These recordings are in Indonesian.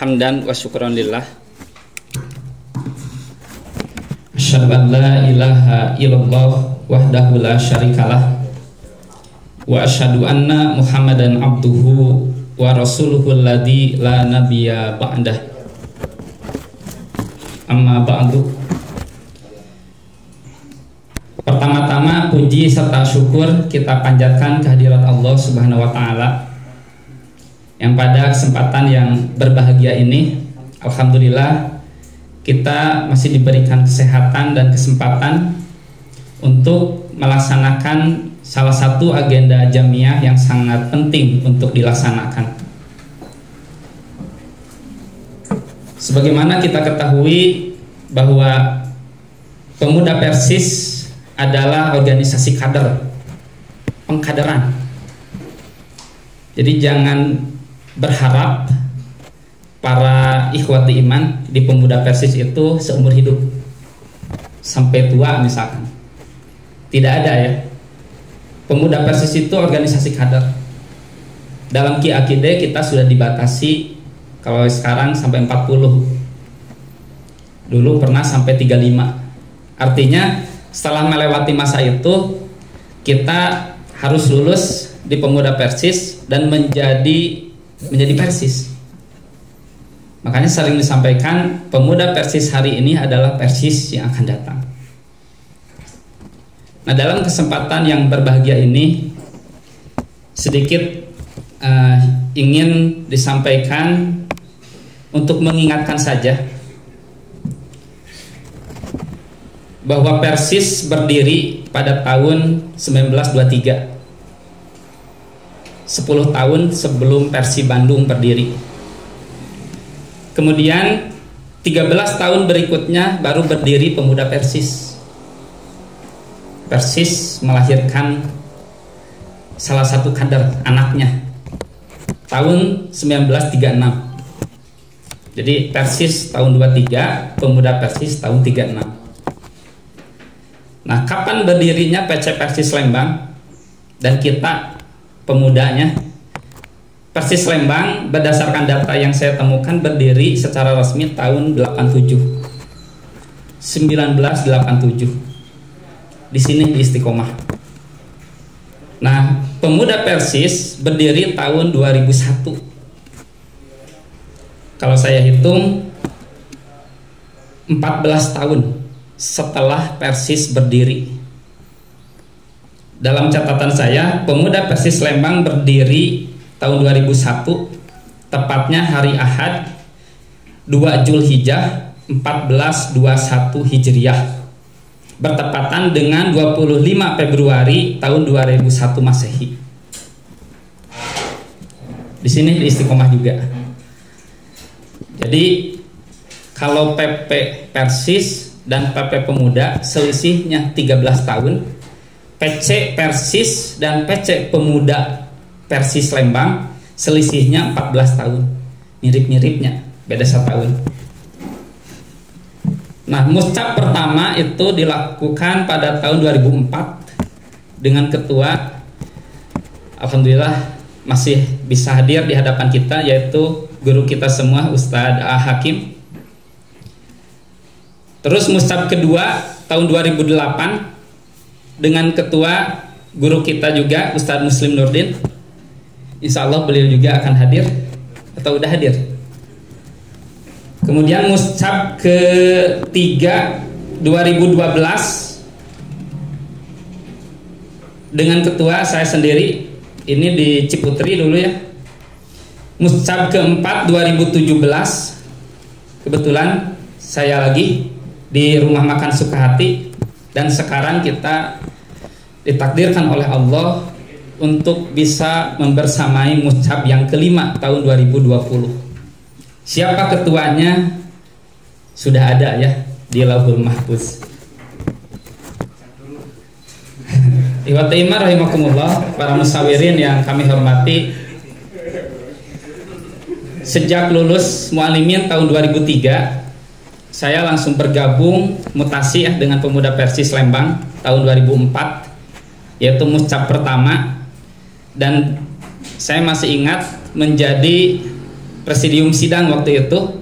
Hamdan wa syukran lillah. Asyhadu an la ilaha illallah wahdahu la syarikalah wa asyhadu anna Muhammadan abduhu wa rasuluhu alladzi la nabiyya ba'dah. Amma ba'du. Pertama-tama puji serta syukur kita panjatkan kehadirat Allah Subhanahu wa taala yang pada kesempatan yang berbahagia ini, alhamdulillah kita masih diberikan kesehatan dan kesempatan untuk melaksanakan salah satu agenda jamiah yang sangat penting untuk dilaksanakan. Sebagaimana kita ketahui bahwa Pemuda Persis adalah organisasi kader, pengkaderan. Jadi jangan berharap para ikhwati iman di Pemuda Persis itu seumur hidup sampai tua misalkan. Tidak ada ya. Pemuda Persis itu organisasi kader. Dalam QAQD kita sudah dibatasi kalau sekarang sampai 40. Dulu pernah sampai 35. Artinya setelah melewati masa itu kita harus lulus di Pemuda Persis dan menjadi Persis. Makanya sering disampaikan Pemuda Persis hari ini adalah Persis yang akan datang. Nah, dalam kesempatan yang berbahagia ini sedikit ingin disampaikan untuk mengingatkan saja bahwa Persis berdiri pada tahun 1923, 10 tahun sebelum Persi Bandung berdiri. Kemudian 13 tahun berikutnya baru berdiri Pemuda Persis. Persis melahirkan salah satu kader anaknya tahun 1936. Jadi Persis tahun 23, Pemuda Persis tahun 36. Nah, kapan berdirinya PC Persis Lembang dan kita pemudanya? Persis Lembang berdasarkan data yang saya temukan berdiri secara resmi tahun 1987. Di sini di Istiqomah. Nah, Pemuda Persis berdiri tahun 2001. Kalau saya hitung 14 tahun setelah Persis berdiri. Dalam catatan saya, Pemuda Persis Lembang berdiri tahun 2001, tepatnya hari Ahad 2 Zulhijjah 1421 Hijriah, bertepatan dengan 25 Februari tahun 2001 Masehi. Di sini di Istiqomah juga. Jadi kalau PP Persis dan PP Pemuda selisihnya 13 tahun, PC Persis dan PC Pemuda Persis Lembang selisihnya 14 tahun. Mirip-miripnya, beda 1 tahun. Nah, muscap pertama itu dilakukan pada tahun 2004 dengan ketua, alhamdulillah masih bisa hadir di hadapan kita, yaitu guru kita semua Ustadz Hakim. Terus muscap kedua tahun 2008 dengan ketua guru kita juga Ustadz Muslim Nurdin. Insya Allah beliau juga akan hadir atau udah hadir. Kemudian muscap ketiga 2012 dengan ketua saya sendiri, ini di Ciputri dulu ya. Muscap keempat 2017 kebetulan saya lagi di Rumah Makan Sukahati, dan sekarang kita ditakdirkan oleh Allah untuk bisa membersamai muscap yang kelima tahun 2020. Siapa ketuanya sudah ada ya di Lauhul Mahfuz. Ikhwati iman rahimakumullah, para musawirin yang kami hormati, sejak lulus mualimin tahun 2003 saya langsung bergabung mutasi dengan Pemuda Persis Lembang tahun 2004, yaitu muscap pertama, dan saya masih ingat menjadi presidium sidang waktu itu.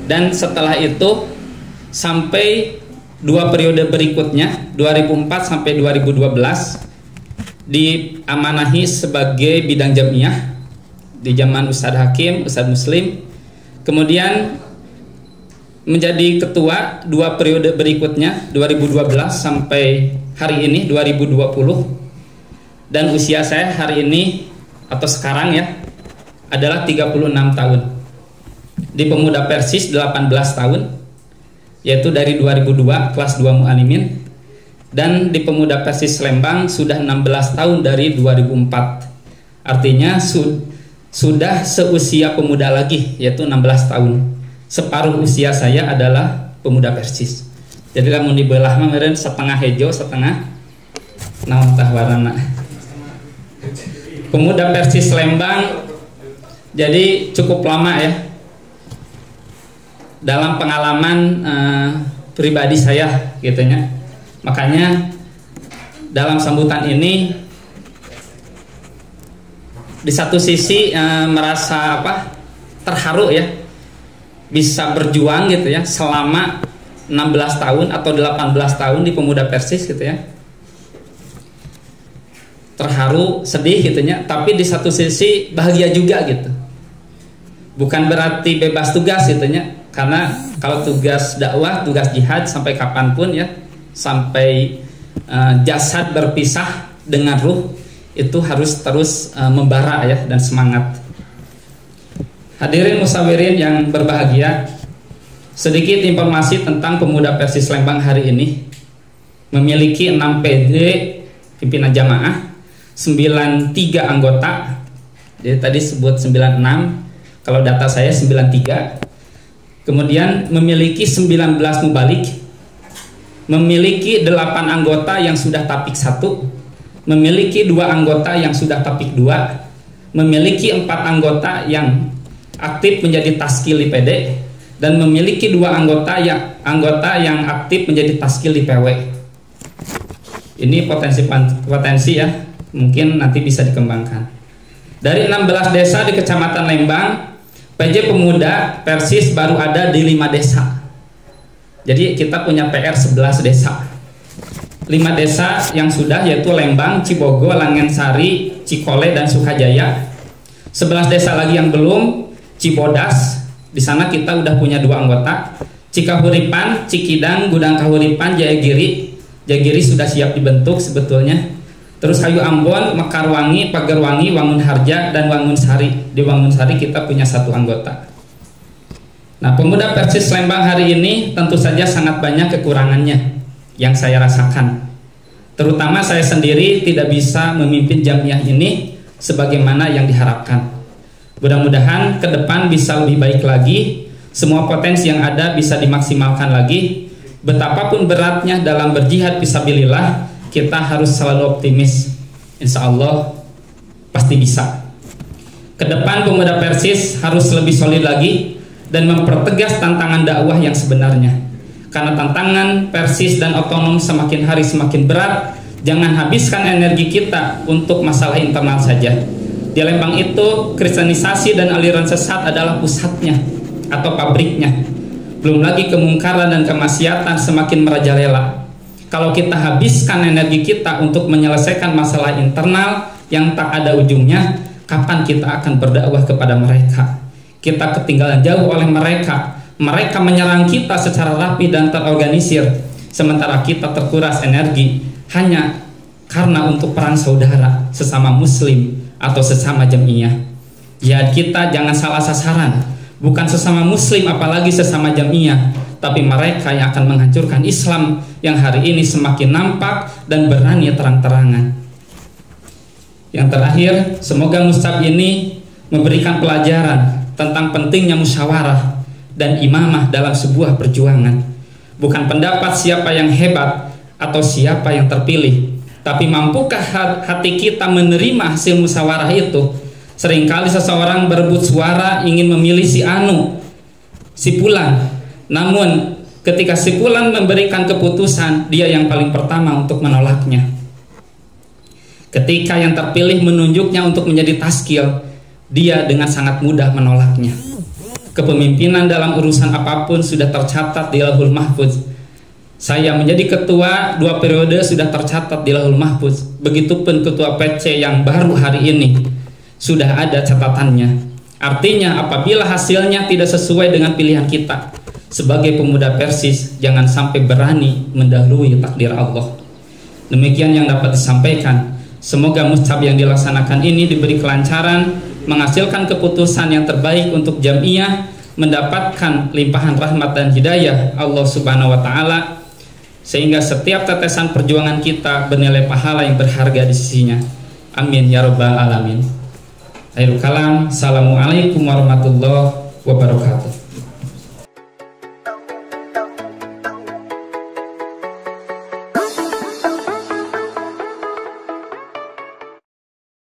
Dan setelah itu sampai 2 periode berikutnya 2004 sampai 2012 diamanahi sebagai bidang jamiah di zaman Ustadz Hakim, Ustadz Muslim. Kemudian menjadi ketua 2 periode berikutnya 2012 sampai hari ini 2020. Dan usia saya hari ini atau sekarang ya adalah 36 tahun. Di Pemuda Persis 18 tahun, yaitu dari 2002 kelas 2 Mu'alimin. Dan di Pemuda Persis Lembang sudah 16 tahun dari 2004. Artinya sudah seusia pemuda lagi, yaitu 16 tahun. Separuh usia saya adalah Pemuda Persis. Jadi lamun dibelah meureun setengah hejo, setengah naon tah warna. Pemuda Persis Lembang jadi cukup lama ya dalam pengalaman pribadi saya gitunya. Makanya dalam sambutan ini di satu sisi merasa terharu ya bisa berjuang gitu ya selama 16 tahun atau 18 tahun di Pemuda Persis gitu ya. Terharu, sedih gitunya, tapi di satu sisi bahagia juga gitu. Bukan berarti bebas tugas gitunya, karena kalau tugas dakwah, tugas jihad sampai kapanpun ya, sampai jasad berpisah dengan ruh itu harus terus membara ya dan semangat. Hadirin musawirin yang berbahagia, sedikit informasi tentang Pemuda Persis Lembang hari ini. Memiliki 6 PD pimpinan jamaah, 93 anggota. Jadi tadi sebut 96, kalau data saya 93. Kemudian memiliki 19 mubalik, memiliki 8 anggota yang sudah tapik 1, memiliki 2 anggota yang sudah tapik 2, memiliki 4 anggota yang aktif menjadi taskil di PD, dan memiliki 2 anggota yang aktif menjadi taskil di PW. Ini potensi ya, mungkin nanti bisa dikembangkan. Dari 16 desa di Kecamatan Lembang, PJ Pemuda Persis baru ada di 5 desa. Jadi kita punya PR 11 desa. 5 desa yang sudah yaitu Lembang, Cibogo, Langensari, Cikole, dan Sukajaya. 11 desa lagi yang belum, Cibodas. Di sana kita udah punya 2 anggota. Cikahuripan, Cikidang, Gudang Kahuripan, Jayagiri. Jayagiri sudah siap dibentuk sebetulnya. Terus Hayu Ambon, Mekarwangi, Pagerwangi, Wangunharja, dan Wangunsari. Di Wangunsari kita punya 1 anggota. Nah, Pemuda Persis Lembang hari ini tentu saja sangat banyak kekurangannya yang saya rasakan. Terutama saya sendiri tidak bisa memimpin jamiah ini sebagaimana yang diharapkan. Mudah-mudahan ke depan bisa lebih baik lagi. Semua potensi yang ada bisa dimaksimalkan lagi. Betapapun beratnya dalam berjihad fisabilillah, kita harus selalu optimis. Insya Allah pasti bisa. Ke depan Pemuda Persis harus lebih solid lagi dan mempertegas tantangan dakwah yang sebenarnya. Karena tantangan Persis dan otonom semakin hari semakin berat. Jangan habiskan energi kita untuk masalah internal saja. Di Lembang itu kristenisasi dan aliran sesat adalah pusatnya atau pabriknya. Belum lagi kemungkaran dan kemaksiatan semakin merajalela. Kalau kita habiskan energi kita untuk menyelesaikan masalah internal yang tak ada ujungnya, kapan kita akan berdakwah kepada mereka? Kita ketinggalan jauh oleh mereka. Mereka menyerang kita secara rapi dan terorganisir, sementara kita terkuras energi hanya karena untuk perang saudara sesama muslim atau sesama jamiah. Ya, kita jangan salah sasaran. Bukan sesama muslim apalagi sesama jamiah, tapi mereka yang akan menghancurkan Islam yang hari ini semakin nampak dan berani terang-terangan. Yang terakhir, semoga Mustab ini memberikan pelajaran tentang pentingnya musyawarah dan imamah dalam sebuah perjuangan. Bukan pendapat siapa yang hebat atau siapa yang terpilih, tapi mampukah hati kita menerima hasil musyawarah itu? Seringkali seseorang berebut suara ingin memilih si Anu, si Fulan. Namun ketika si Fulan memberikan keputusan, dia yang paling pertama untuk menolaknya. Ketika yang terpilih menunjuknya untuk menjadi taskil, dia dengan sangat mudah menolaknya. Kepemimpinan dalam urusan apapun sudah tercatat di Lauhul Mahfuz. Saya menjadi ketua 2 periode sudah tercatat di Lauhul Mahfuz. Begitupun ketua PC yang baru hari ini sudah ada catatannya. Artinya apabila hasilnya tidak sesuai dengan pilihan kita sebagai pemuda Persis, jangan sampai berani mendahului takdir Allah. Demikian yang dapat disampaikan. Semoga muscab yang dilaksanakan ini diberi kelancaran, menghasilkan keputusan yang terbaik untuk jamiah, mendapatkan limpahan rahmat dan hidayah Allah Subhanahu wa taala, sehingga setiap tetesan perjuangan kita bernilai pahala yang berharga di sisinya. Amin ya rabbal alamin. Akhirul kalam. Assalamualaikum warahmatullahi wabarakatuh.